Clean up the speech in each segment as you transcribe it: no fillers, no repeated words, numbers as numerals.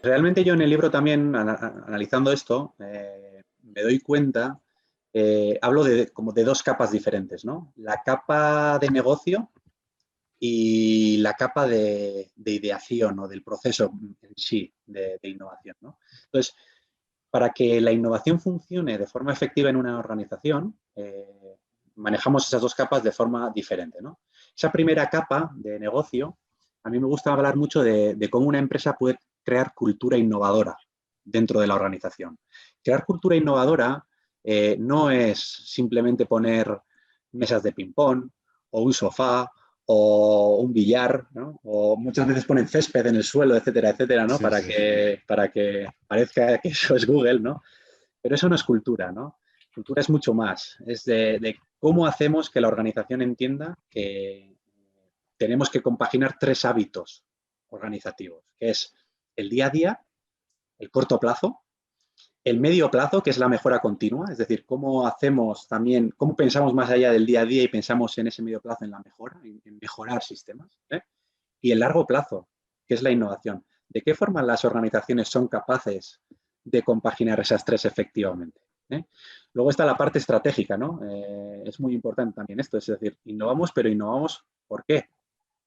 Realmente yo en el libro también, analizando esto, me doy cuenta, hablo como de dos capas diferentes, ¿no? La capa de negocio y la capa de ideación o del proceso en sí de innovación, ¿no? Entonces, para que la innovación funcione de forma efectiva en una organización, manejamos esas dos capas de forma diferente, ¿no? Esa primera capa de negocio, a mí me gusta hablar mucho de cómo una empresa puede crear cultura innovadora dentro de la organización. Crear cultura innovadora no es simplemente poner mesas de ping-pong o un sofá o un billar, ¿no? O muchas veces ponen césped en el suelo, etcétera, etcétera, ¿no? Sí, sí, sí. Para que parezca que eso es Google, ¿no? Pero eso no es cultura, ¿no? Cultura es mucho más, es de cómo hacemos que la organización entienda que tenemos que compaginar tres hábitos organizativos, que es el día a día, el corto plazo, el medio plazo, que es la mejora continua, es decir, cómo hacemos también, cómo pensamos más allá del día a día y pensamos en ese medio plazo en la mejora, en mejorar sistemas, ¿eh? Y el largo plazo, que es la innovación. ¿De qué forma las organizaciones son capaces de compaginar esas tres efectivamente? ¿Eh? Luego está la parte estratégica, ¿no? Es muy importante también esto, es decir, innovamos, pero innovamos ¿por qué?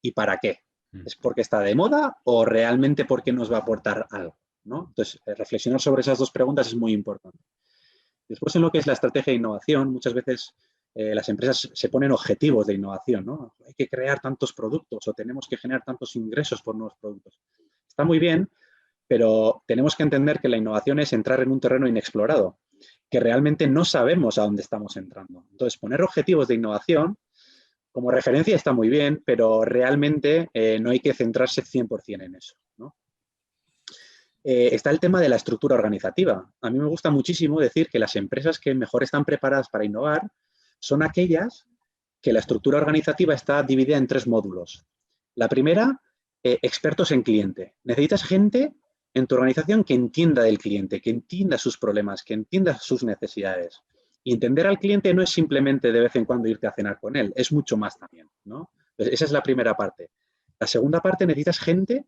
¿Y para qué? ¿Es porque está de moda o realmente porque nos va a aportar algo? ¿No? Entonces, reflexionar sobre esas dos preguntas es muy importante. Después, en lo que es la estrategia de innovación, muchas veces las empresas se ponen objetivos de innovación, ¿no? Hay que crear tantos productos o tenemos que generar tantos ingresos por nuevos productos. Está muy bien, pero tenemos que entender que la innovación es entrar en un terreno inexplorado, que realmente no sabemos a dónde estamos entrando. Entonces, poner objetivos de innovación como referencia está muy bien, pero realmente no hay que centrarse 100% en eso, ¿no? Está el tema de la estructura organizativa. A mí me gusta muchísimo decir que las empresas que mejor están preparadas para innovar son aquellas que la estructura organizativa está dividida en tres módulos. La primera, expertos en cliente. Necesitas gente en tu organización que entienda del cliente, que entienda sus problemas, que entienda sus necesidades. Y entender al cliente no es simplemente de vez en cuando irte a cenar con él, es mucho más también, ¿no? Entonces, esa es la primera parte. La segunda parte, necesitas gente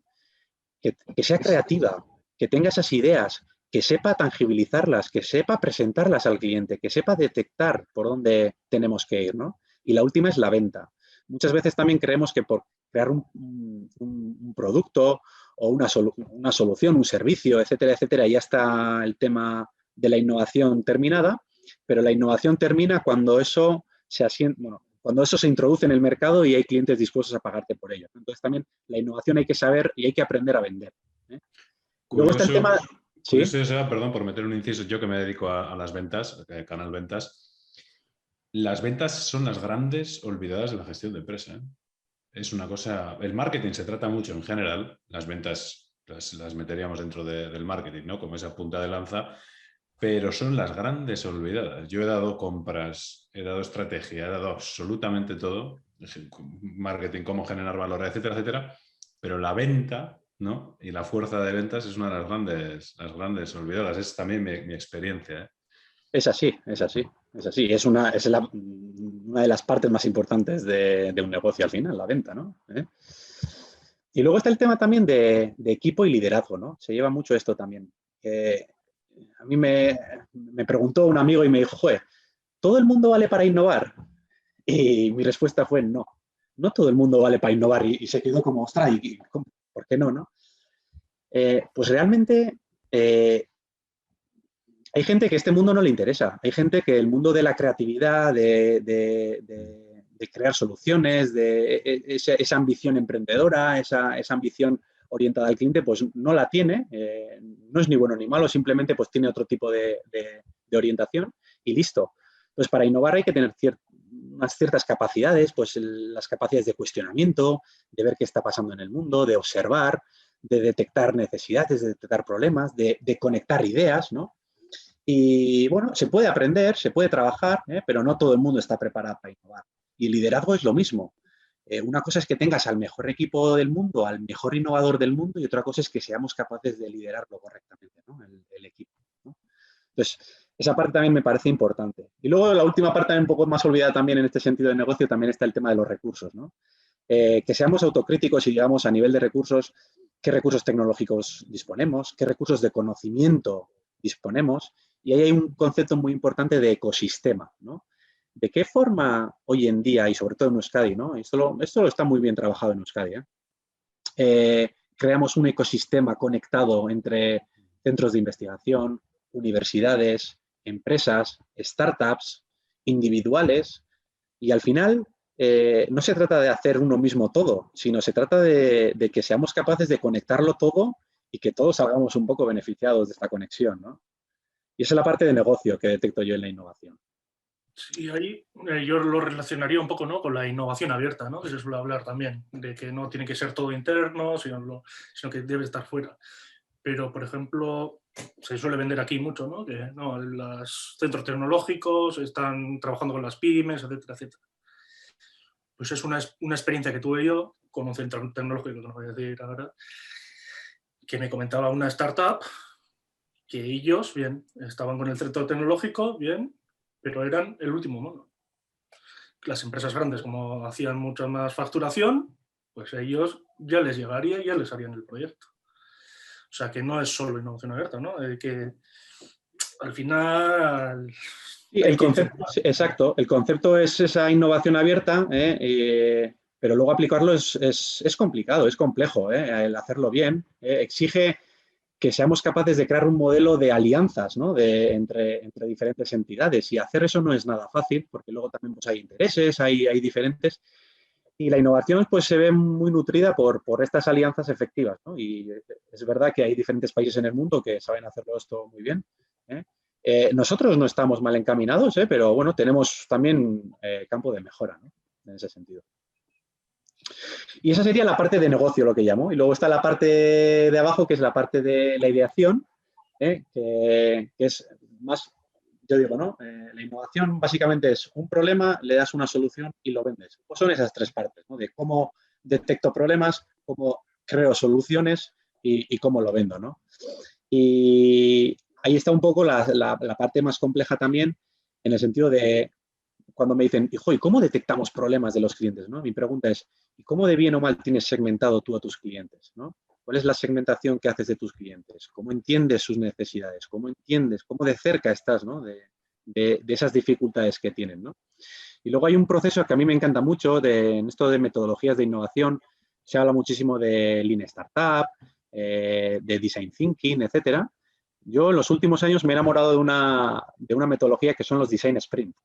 que sea creativa, que tenga esas ideas, que sepa tangibilizarlas, que sepa presentarlas al cliente, que sepa detectar por dónde tenemos que ir, ¿no? Y la última es la venta. Muchas veces también creemos que por crear un producto o una solución, un servicio, etcétera, etcétera, ya está el tema de la innovación terminada, pero la innovación termina cuando eso se asienta, bueno, cuando eso se introduce en el mercado y hay clientes dispuestos a pagarte por ello. Entonces también la innovación hay que saber y hay que aprender a vender, ¿eh? Luego está el Curioso, tema, sí, curioso, Joseba, perdón por meter un inciso, yo que me dedico a las ventas, canal ventas. Las ventas son las grandes olvidadas de la gestión de empresa, ¿eh? Es una cosa, el marketing se trata mucho en general, las ventas las meteríamos dentro del marketing, ¿no? Como esa punta de lanza, pero son las grandes olvidadas. Yo he dado compras, he dado estrategia, he dado absolutamente todo, marketing, cómo generar valor, etcétera, etcétera, pero la venta, ¿no? Y la fuerza de ventas es una de las grandes olvidadas. Es también mi experiencia, ¿eh? es así, es así, es así. Una de las partes más importantes de un negocio al final, la venta, ¿no? ¿Eh? Y luego está el tema también de equipo y liderazgo, ¿no? Se lleva mucho esto también. A mí me preguntó un amigo y me dijo, joder, ¿todo el mundo vale para innovar? Y mi respuesta fue no. No todo el mundo vale para innovar y se quedó como, ostras, ¿por qué no, no? Pues realmente hay gente que este mundo no le interesa. Hay gente que el mundo de la creatividad, de crear soluciones, esa ambición emprendedora, esa ambición orientada al cliente, pues no la tiene. No es ni bueno ni malo, simplemente pues tiene otro tipo de orientación y listo. Pues para innovar hay que tener unas ciertas capacidades, pues las capacidades de cuestionamiento, de ver qué está pasando en el mundo, de observar, de detectar necesidades, de detectar problemas, de conectar ideas, ¿no? Y bueno, se puede aprender, se puede trabajar, pero no todo el mundo está preparado para innovar. Y el liderazgo es lo mismo. Una cosa es que tengas al mejor equipo del mundo, al mejor innovador del mundo, y otra cosa es que seamos capaces de liderarlo correctamente, ¿no? El equipo, ¿no? Entonces, esa parte también me parece importante. Y luego la última parte, un poco más olvidada también en este sentido de negocio, también está el tema de los recursos, ¿no? Que seamos autocríticos y digamos a nivel de recursos, qué recursos tecnológicos disponemos, qué recursos de conocimiento disponemos, y ahí hay un concepto muy importante de ecosistema, ¿no? ¿De qué forma hoy en día, y sobre todo en Euskadi, ¿no? Esto lo está muy bien trabajado en Euskadi, creamos un ecosistema conectado entre centros de investigación, universidades, empresas, startups, individuales, y al final no se trata de hacer uno mismo todo, sino se trata de que seamos capaces de conectarlo todo y que todos salgamos un poco beneficiados de esta conexión, ¿no? Y esa es la parte de negocio que detecto yo en la innovación. Sí, ahí yo lo relacionaría un poco, ¿no?, con la innovación abierta, ¿no?, que se suele hablar también, de que no tiene que ser todo interno, sino que debe estar fuera. Pero, por ejemplo, se suele vender aquí mucho, ¿no?, que no, los centros tecnológicos están trabajando con las pymes, etcétera, etcétera. Pues es una experiencia que tuve yo con un centro tecnológico, que no voy a decir ahora, que me comentaba una startup que ellos, bien, estaban con el centro tecnológico, bien, pero eran el último mono. Las empresas grandes, como hacían mucha más facturación, pues ellos ya les llegaría y ya les harían el proyecto. O sea, que no es solo innovación abierta, ¿no? Que al final... Sí, el concepto, exacto, el concepto es esa innovación abierta, pero luego aplicarlo es complicado, es complejo, el hacerlo bien, exige que seamos capaces de crear un modelo de alianzas, ¿no?, entre diferentes entidades, y hacer eso no es nada fácil, porque luego también pues, hay intereses, hay diferentes, y la innovación pues, se ve muy nutrida por estas alianzas efectivas, ¿no? Y es verdad que hay diferentes países en el mundo que saben hacerlo esto muy bien, nosotros no estamos mal encaminados, pero bueno, tenemos también campo de mejora, ¿no?, en ese sentido. Y esa sería la parte de negocio, lo que llamo. Y luego está la parte de abajo, que es la parte de la ideación, que es más, yo digo, ¿no? La innovación básicamente es un problema, le das una solución y lo vendes. Pues son esas tres partes, ¿no?, de cómo detecto problemas, cómo creo soluciones y cómo lo vendo, ¿no? Y ahí está un poco la parte más compleja también, en el sentido de cuando me dicen, hijo, ¿y cómo detectamos problemas de los clientes, ¿no? Mi pregunta es, ¿y cómo de bien o mal tienes segmentado tú a tus clientes, ¿no? ¿Cuál es la segmentación que haces de tus clientes? ¿Cómo entiendes sus necesidades? ¿Cómo entiendes, cómo de cerca estás, ¿no?, de esas dificultades que tienen, ¿no? Y luego hay un proceso que a mí me encanta mucho en esto de metodologías de innovación. Se habla muchísimo de Lean Startup, de Design Thinking, etcétera. Yo en los últimos años me he enamorado de una metodología que son los Design Sprint.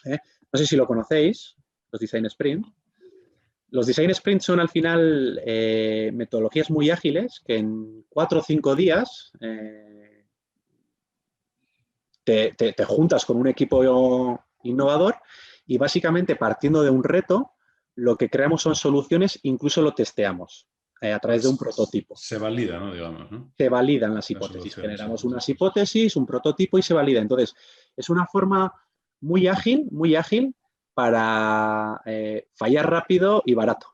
No sé si lo conocéis, los Design Sprint. Los Design Sprint son al final metodologías muy ágiles que en 4 o 5 días te juntas con un equipo innovador y básicamente partiendo de un reto, lo que creamos son soluciones, incluso lo testeamos a través de un prototipo. Se valida, ¿no?, digamos, ¿no? Se validan las hipótesis. Generamos unas hipótesis, un prototipo y se valida. Entonces, es una forma muy ágil para fallar rápido y barato,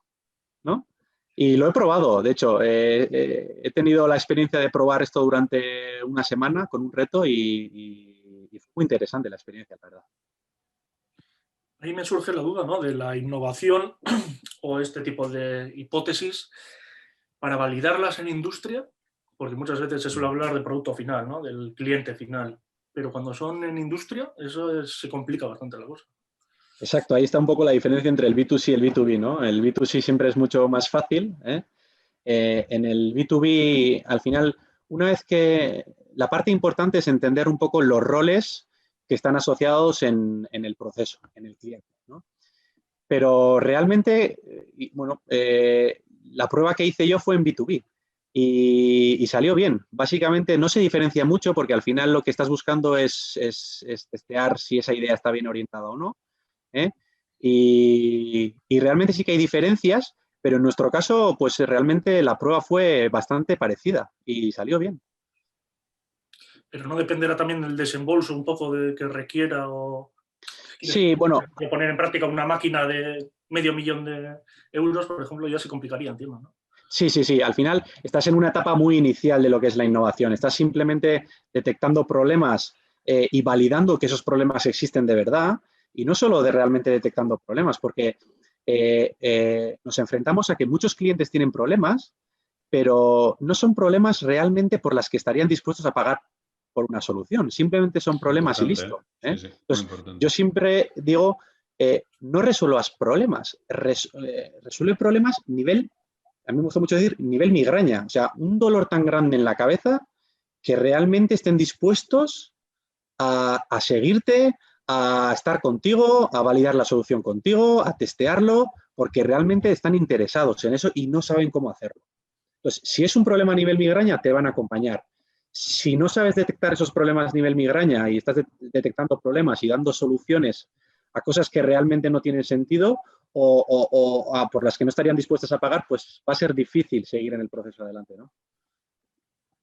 ¿no? Y lo he probado, de hecho, he tenido la experiencia de probar esto durante una semana con un reto y fue muy interesante la experiencia, la verdad. Ahí me surge la duda, ¿no?, de la innovación o este tipo de hipótesis para validarlas en industria, porque muchas veces se suele hablar del producto final, ¿no?, del cliente final, pero cuando son en industria eso se complica bastante la cosa. Exacto, ahí está un poco la diferencia entre el B2C y el B2B, ¿no? El B2C siempre es mucho más fácil, en el B2B, al final, una vez que la parte importante es entender un poco los roles que están asociados en el proceso, en el cliente, ¿no? Pero realmente, bueno, la prueba que hice yo fue en B2B y salió bien. Básicamente no se diferencia mucho porque al final lo que estás buscando es testear si esa idea está bien orientada o no, ¿eh? Y realmente sí que hay diferencias, pero en nuestro caso, pues realmente la prueba fue bastante parecida y salió bien. Pero no dependerá también del desembolso un poco de que requiera o Sí, bueno, de poner en práctica una máquina de $500.000 de euros, por ejemplo, ya se complicaría, entiendo, ¿no? sí. Al final estás en una etapa muy inicial de lo que es la innovación. Estás simplemente detectando problemas y validando que esos problemas existen de verdad y no solo de realmente detectando problemas, porque nos enfrentamos a que muchos clientes tienen problemas pero no son problemas realmente por las que estarían dispuestos a pagar por una solución. Simplemente son problemas y listo. Sí, sí, Entonces, yo siempre digo, no resuelvas problemas, resuelve problemas nivel, a mí me gusta mucho decir, nivel migraña. O sea, un dolor tan grande en la cabeza que realmente estén dispuestos a seguirte, a estar contigo, a validar la solución contigo, a testearlo, porque realmente están interesados en eso y no saben cómo hacerlo. Entonces, si es un problema a nivel migraña, te van a acompañar. Si no sabes detectar esos problemas a nivel migraña y estás detectando problemas y dando soluciones a cosas que realmente no tienen sentido o por las que no estarían dispuestas a pagar, pues va a ser difícil seguir en el proceso adelante, ¿no?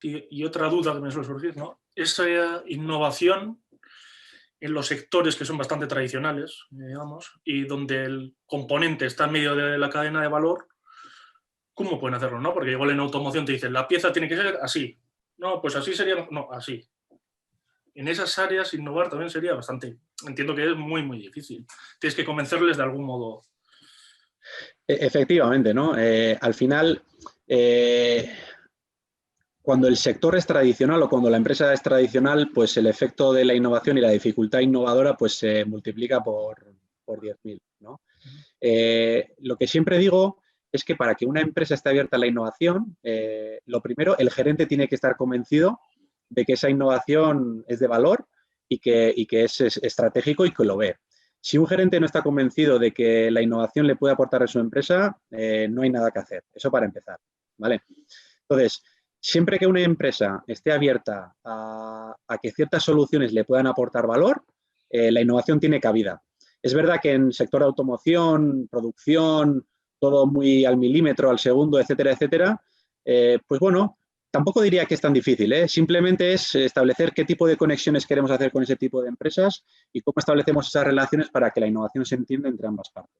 Y otra duda que me suele surgir, ¿no? Esa innovación en los sectores que son bastante tradicionales, digamos, y donde el componente está en medio de la cadena de valor, ¿cómo pueden hacerlo, no? Porque igual en automoción te dicen, la pieza tiene que ser así. No, pues así sería, no, así. En esas áreas innovar también sería bastante, entiendo que es muy, muy difícil. Tienes que convencerles de algún modo. Efectivamente, ¿no? Al final, cuando el sector es tradicional o cuando la empresa es tradicional, pues el efecto de la innovación y la dificultad innovadora pues se multiplica por 10.000, ¿no? Lo que siempre digo es que para que una empresa esté abierta a la innovación, lo primero, el gerente tiene que estar convencido de que esa innovación es de valor y que es estratégico y que lo ve. Si un gerente no está convencido de que la innovación le puede aportar a su empresa, no hay nada que hacer. Eso para empezar, ¿vale? Entonces, siempre que una empresa esté abierta a que ciertas soluciones le puedan aportar valor, la innovación tiene cabida. Es verdad que en sector de automoción, producción, todo muy al milímetro, al segundo, etcétera, etcétera, pues bueno, tampoco diría que es tan difícil, ¿eh? Simplemente es establecer qué tipo de conexiones queremos hacer con ese tipo de empresas y cómo establecemos esas relaciones para que la innovación se entienda entre ambas partes.